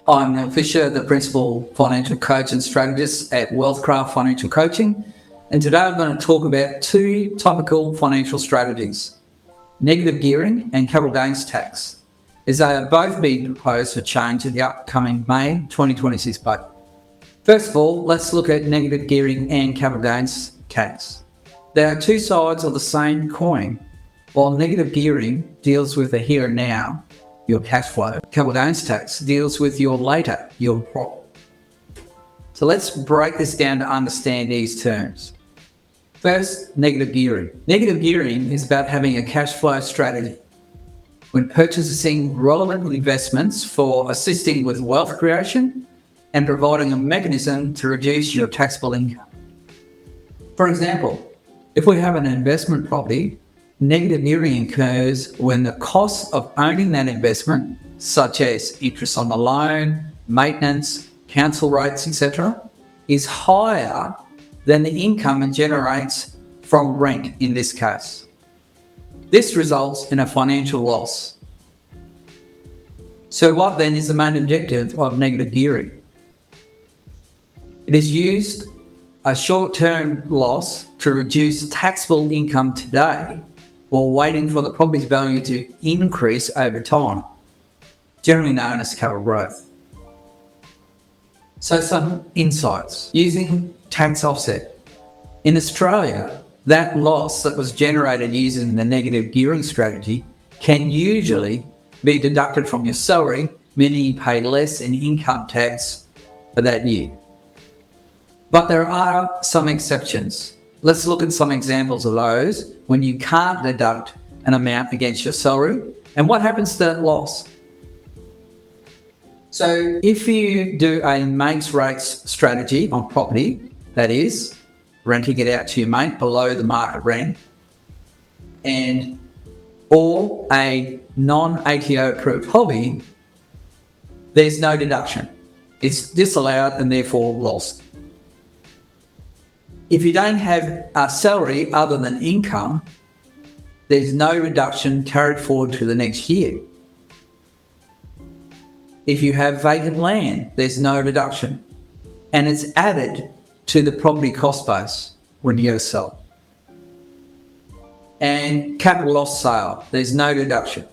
I'm Neil Fisher, the Principal Financial Coach and Strategist at Wealthcraft Financial Coaching, and today I'm going to talk about two topical financial strategies, negative gearing and capital gains tax, as they are both being proposed for change in the upcoming May 2026 budget. First of all, let's look at negative gearing and capital gains tax. They are two sides of the same coin. While negative gearing deals with the here and now, your cash flow, capital gains tax deals with your later, your profit. So let's break this down to understand these terms. First, negative gearing. Negative gearing is about having a cash flow strategy when purchasing relevant investments for assisting with wealth creation and providing a mechanism to reduce your taxable income. For example, if we have an investment property, negative gearing occurs when the cost of owning that investment, such as interest on the loan, maintenance, council rates, etc., is higher than the income it generates from rent in this case. This results in a financial loss. So what then is the main objective of negative gearing? It is used a short-term loss to reduce taxable income today while waiting for the property's value to increase over time, generally known as capital growth. So some insights using tax offset. In Australia, that loss that was generated using the negative gearing strategy can usually be deducted from your salary, meaning you pay less in income tax for that year. But there are some exceptions. Let's look at some examples of those when you can't deduct an amount against your salary and what happens to that loss. So if you do a mate's rates strategy on property, that is, renting it out to your mate below the market rent, or a non-ATO approved hobby, there's no deduction. It's disallowed and therefore lost. If you don't have a salary other than income, there's no reduction carried forward to the next year. If you have vacant land, there's no reduction, and it's added to the property cost base when you go to sell. And capital loss sale, there's no deduction,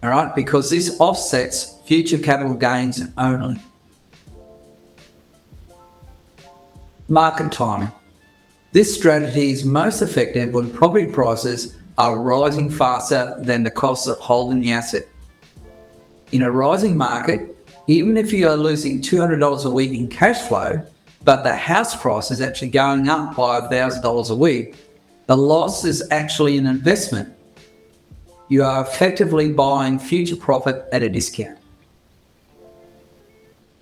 all right, because this offsets future capital gains only. Market timing. This strategy is most effective when property prices are rising faster than the cost of holding the asset. In a rising market, even if you are losing $200 a week in cash flow, but the house price is actually going up by $1,000 a week, the loss is actually an investment. You are effectively buying future profit at a discount.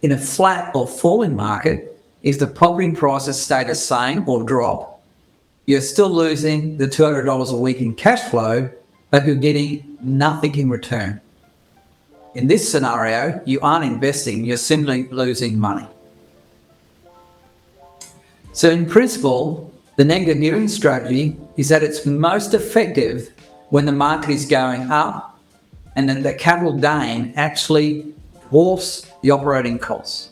In a flat or falling market, if the property prices stay the same or drop, you're still losing the $200 a week in cash flow, but you're getting nothing in return. In this scenario, you aren't investing, you're simply losing money. So in principle, the negative gearing strategy is that it's most effective when the market is going up and then the capital gain actually dwarfs the operating costs.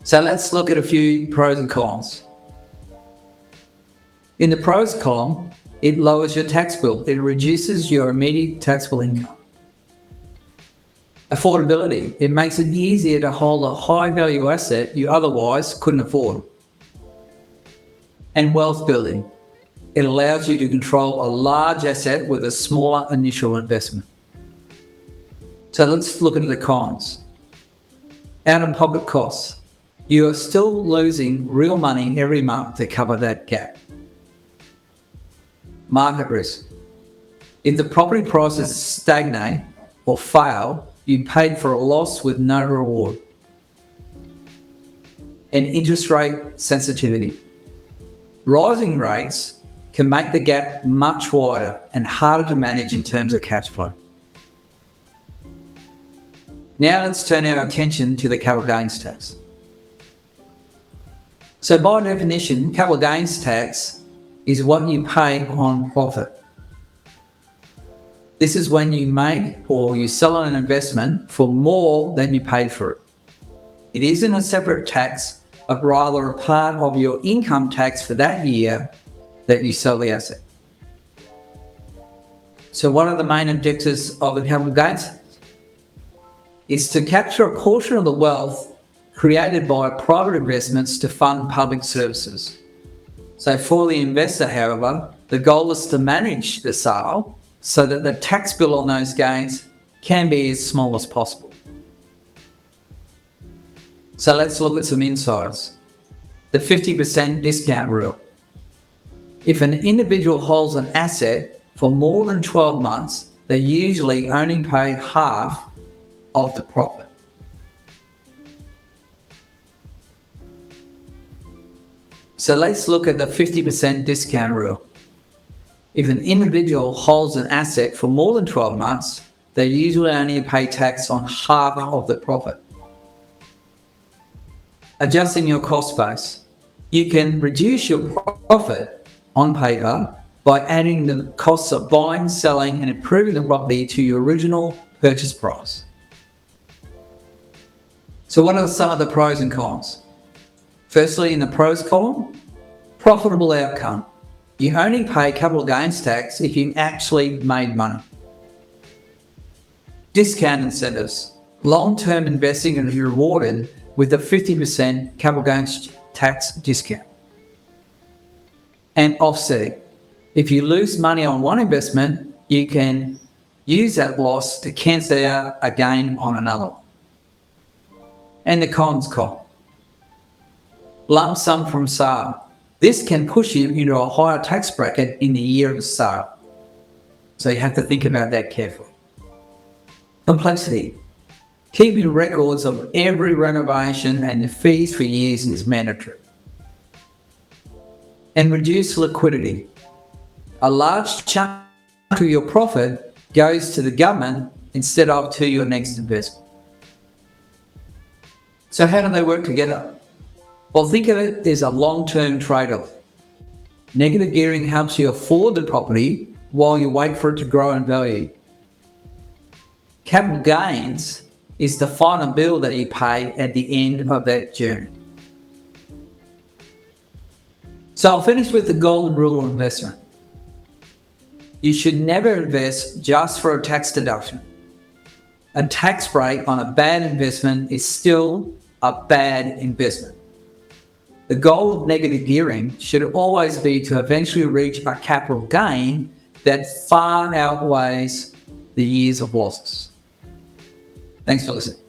So let's look at a few pros and cons. In the pros column, it lowers your tax bill. It reduces your immediate taxable income. Affordability. It makes it easier to hold a high value asset you otherwise couldn't afford. And wealth building. It allows you to control a large asset with a smaller initial investment. So let's look at the cons. Out-of-pocket costs. You are still losing real money every month to cover that gap. Market risk. If the property prices stagnate or fail, you paid for a loss with no reward. And interest rate sensitivity. Rising rates can make the gap much wider and harder to manage in terms of cash flow. Now let's turn our attention to the capital gains tax. So by definition, capital gains tax is what you pay on profit. This is when you make or you sell an investment for more than you paid for it. It isn't a separate tax, but rather a part of your income tax for that year that you sell the asset. So one of the main objectives of the capital gains is to capture a portion of the wealth created by private investments to fund public services. So for the investor, however, the goal is to manage the sale so that the tax bill on those gains can be as small as possible. So let's look at some insights. The 50% discount rule. If an individual holds an asset for more than 12 months, they usually only pay half of the profit. So let's look at the 50% discount rule. If an individual holds an asset for more than 12 months, they usually only pay tax on half of the profit. Adjusting your cost base. You can reduce your profit on paper by adding the costs of buying, selling, and improving the property to your original purchase price. So what are some of the pros and cons? Firstly, in the pros column, profitable outcome. You only pay capital gains tax if you actually made money. Discount incentives. Long-term investing is rewarded with a 50% capital gains tax discount. And offsetting. If you lose money on one investment, you can use that loss to cancel out a gain on another. And the cons column. Lump sum from sale. This can push you into a higher tax bracket in the year of sale. So you have to think about that carefully. Complexity. Keeping records of every renovation and the fees for years is mandatory. And reduce liquidity. A large chunk of your profit goes to the government instead of to your next investment. So how do they work together? Well, think of it as a long-term trade-off. Negative gearing helps you afford the property while you wait for it to grow in value. Capital gains is the final bill that you pay at the end of that journey. So I'll finish with the golden rule of investment. You should never invest just for a tax deduction. A tax break on a bad investment is still a bad investment. The goal of negative gearing should always be to eventually reach a capital gain that far outweighs the years of losses. Thanks for listening.